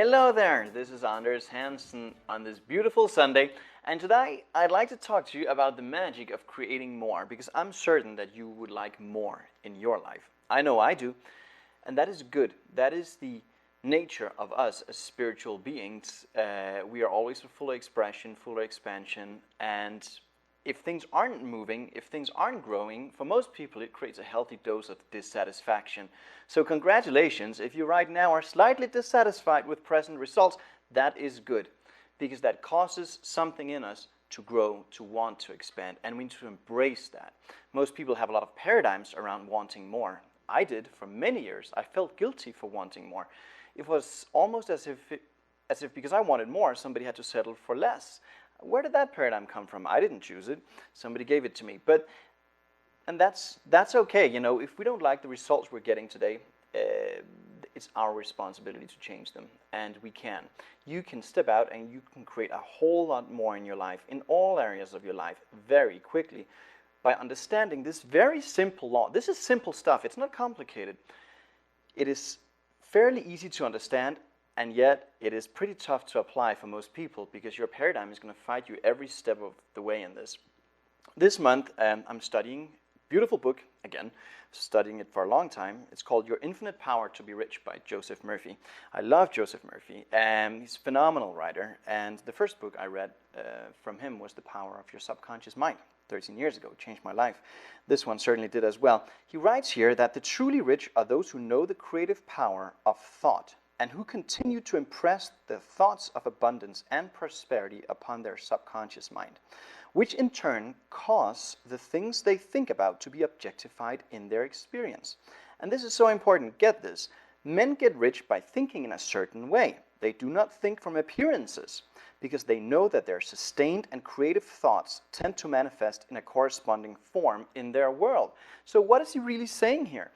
Hello there, this is Hansen on this beautiful Sunday, and today I'd like to talk to you about the magic of creating more, because I'm certain that you would like more in your life. I know I do, and that is good. That is the nature of us as spiritual beings. We are always for full expression, full expansion, and if things aren't moving, if things aren't growing, for most people it creates a healthy dose of dissatisfaction. So congratulations, if you right now are slightly dissatisfied with present results, that is good, because that causes something in us to grow, to want to expand, and we need to embrace that. Most people have a lot of paradigms around wanting more. I did for many years. I felt guilty for wanting more. It was almost as if because I wanted more, somebody had to settle for less. Where did that paradigm come from? I didn't choose it. Somebody gave it to me. And that's okay. You know, if we don't like the results we're getting today, it's our responsibility to change them, and we can. You can step out and you can create a whole lot more in your life, in all areas of your life, very quickly, by understanding this very simple law. This is simple stuff. It's not complicated. It is fairly easy to understand, and yet it is pretty tough to apply for most people, because your paradigm is going to fight you every step of the way in this. This month I'm studying a beautiful book, again, studying it for a long time. It's called Your Infinite Power to Be Rich by Joseph Murphy. I love Joseph Murphy. He's a phenomenal writer, and the first book I read from him was The Power of Your Subconscious Mind. 13 years ago, it changed my life. This one certainly did as well. He writes here that the truly rich are those who know the creative power of thought, and who continue to impress the thoughts of abundance and prosperity upon their subconscious mind, which in turn cause the things they think about to be objectified in their experience. And this is so important. Get this. Men get rich by thinking in a certain way. They do not think from appearances, because they know that their sustained and creative thoughts tend to manifest in a corresponding form in their world. So what is he really saying here?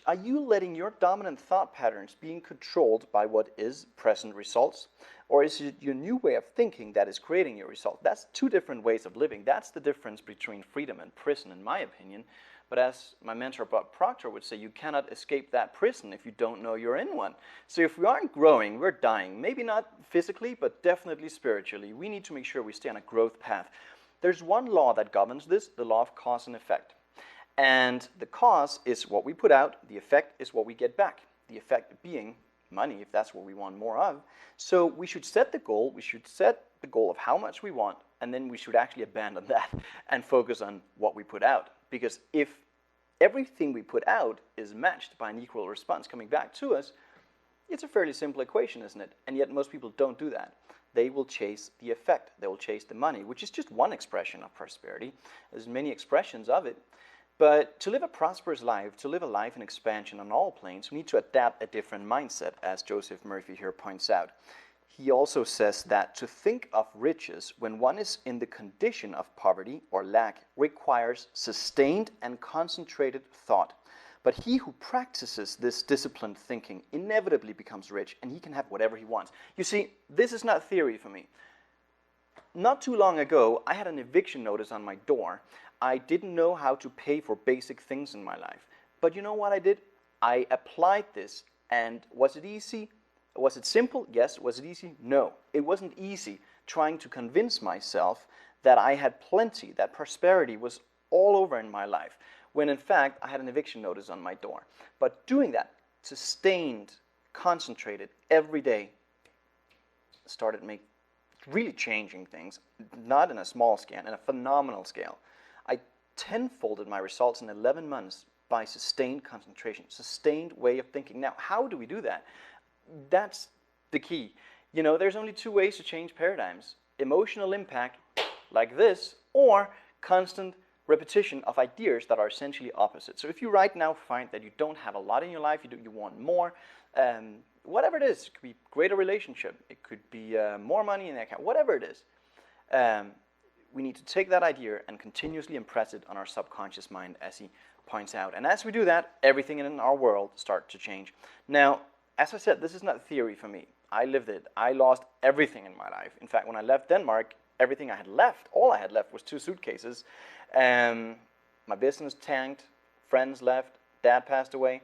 Are you letting your dominant thought patterns being controlled by what is present results? Or is it your new way of thinking that is creating your result? That's two different ways of living. That's the difference between freedom and prison, in my opinion. But as my mentor Bob Proctor would say, you cannot escape that prison if you don't know you're in one. So if we aren't growing, we're dying. Maybe not physically, but definitely spiritually. We need to make sure we stay on a growth path. There's one law that governs this, the law of cause and effect. And the cause is what we put out, the effect is what we get back. The effect being money, if that's what we want more of. So we should set the goal, of how much we want, and then we should actually abandon that and focus on what we put out. Because if everything we put out is matched by an equal response coming back to us, it's a fairly simple equation, isn't it? And yet most people don't do that. They will chase the effect, they will chase the money, which is just one expression of prosperity. There's many expressions of it. But to live a prosperous life, to live a life in expansion on all planes, we need to adapt a different mindset, as Joseph Murphy here points out. He also says that to think of riches when one is in the condition of poverty or lack requires sustained and concentrated thought. But he who practices this disciplined thinking inevitably becomes rich, and he can have whatever he wants. You see, this is not theory for me. Not too long ago, I had an eviction notice on my door. I didn't know how to pay for basic things in my life. But you know what I did? I applied this, and was it easy? Was it simple? Yes. Was it easy? No. It wasn't easy trying to convince myself that I had plenty, that prosperity was all over in my life, when in fact I had an eviction notice on my door. But doing that, sustained, concentrated, every day, started really changing things, not in a small scale, in a phenomenal scale. I tenfolded my results in 11 months by sustained concentration, sustained way of thinking. Now, how do we do that? That's the key. You know, there's only two ways to change paradigms. Emotional impact, like this, or constant repetition of ideas that are essentially opposite. So if you right now find that you don't have a lot in your life, you want more, whatever it is, it could be greater relationship, it could be more money in the account, whatever it is, we need to take that idea and continuously impress it on our subconscious mind, as he points out. And as we do that, everything in our world starts to change. Now, as I said, this is not theory for me. I lived it. I lost everything in my life. In fact, when I left Denmark, everything I had left, all I had left was 2 suitcases. My business tanked, friends left, dad passed away.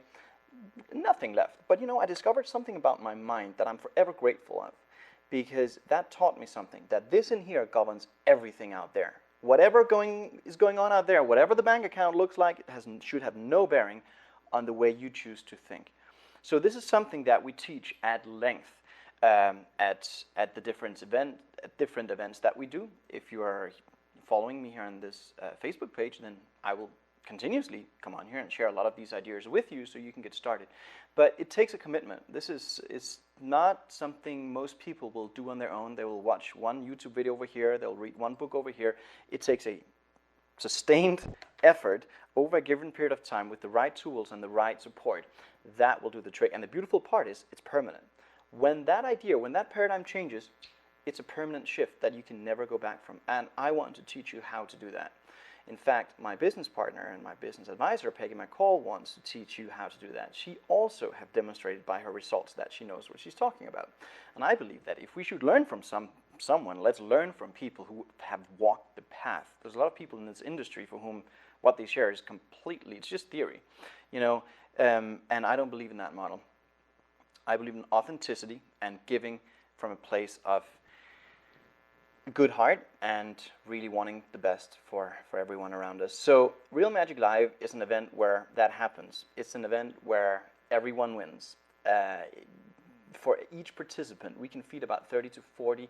nothing left. But you know, I discovered something about my mind that I'm forever grateful of, because that taught me something, that this in here governs everything out there. Whatever is going on out there, whatever the bank account looks like, it should have no bearing on the way you choose to think. So this is something that we teach at length at the different events that we do. If you are following me here on this Facebook page, then I will continuously come on here and share a lot of these ideas with you so you can get started. But it takes a commitment. This is not something most people will do on their own. They will watch one YouTube video over here, they'll read one book over here. It takes a sustained effort over a given period of time with the right tools and the right support. That will do the trick. And the beautiful part is it's permanent. When that idea, when that paradigm changes, it's a permanent shift that you can never go back from. And I want to teach you how to do that. In fact, my business partner and my business advisor, Peggy McCall, wants to teach you how to do that. She also have demonstrated by her results that she knows what she's talking about. And I believe that if we should learn from someone, let's learn from people who have walked the path. There's a lot of people in this industry for whom what they share is completely, it's just theory, you know, and I don't believe in that model. I believe in authenticity and giving from a place of good heart and really wanting the best for everyone around us. So Real Magic Live is an event where that happens. It's an event where everyone wins. For each participant, we can feed about 30 to 40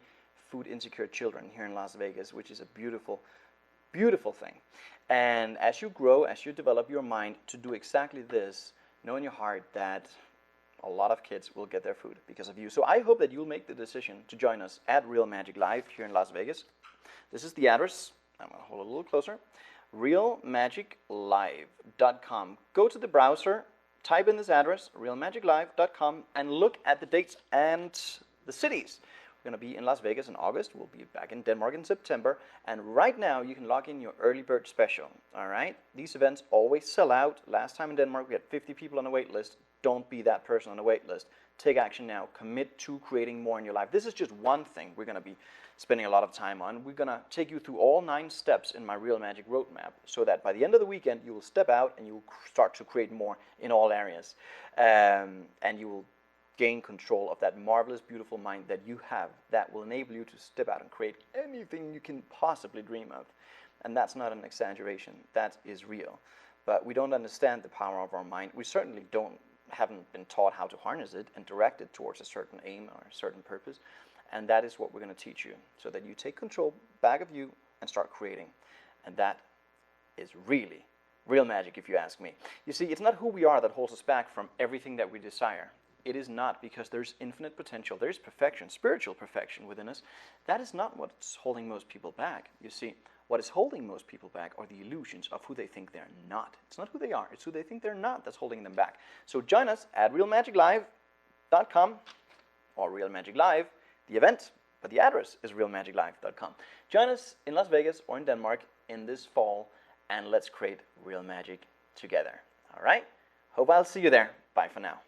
food insecure children here in Las Vegas, which is a beautiful, beautiful thing. And as you grow, as you develop your mind to do exactly this, know in your heart that a lot of kids will get their food because of you. So I hope that you'll make the decision to join us at Real Magic Live here in Las Vegas. This is the address. I'm going to hold it a little closer. realmagiclive.com. Go to the browser, type in this address, realmagiclive.com, and look at the dates and the cities. We're going to be in Las Vegas in August. We'll be back in Denmark in September. And right now, you can log in your early bird special. All right? These events always sell out. Last time in Denmark, we had 50 people on the wait list. Don't be that person on the wait list. Take action now. Commit to creating more in your life. This is just one thing we're going to be spending a lot of time on. We're going to take you through all 9 steps in my Real Magic roadmap so that by the end of the weekend, you will step out and you will start to create more in all areas. And you will gain control of that marvelous, beautiful mind that you have that will enable you to step out and create anything you can possibly dream of. And that's not an exaggeration. That is real. But we don't understand the power of our mind. We certainly haven't been taught how to harness it and direct it towards a certain aim or a certain purpose. And that is what we're going to teach you, so that you take control back of you and start creating. And that is really real magic, if you ask me. You see, it's not who we are that holds us back from everything that we desire. It is not, because there's infinite potential. There's perfection, spiritual perfection within us. That is not what's holding most people back. You see, what is holding most people back are the illusions of who they think they're not. It's not who they are, it's who they think they're not that's holding them back. So join us at realmagiclive.com or Real Magic Live, the event, but the address is realmagiclive.com. Join us in Las Vegas or in Denmark in this fall, and let's create real magic together. All right? Hope I'll see you there. Bye for now.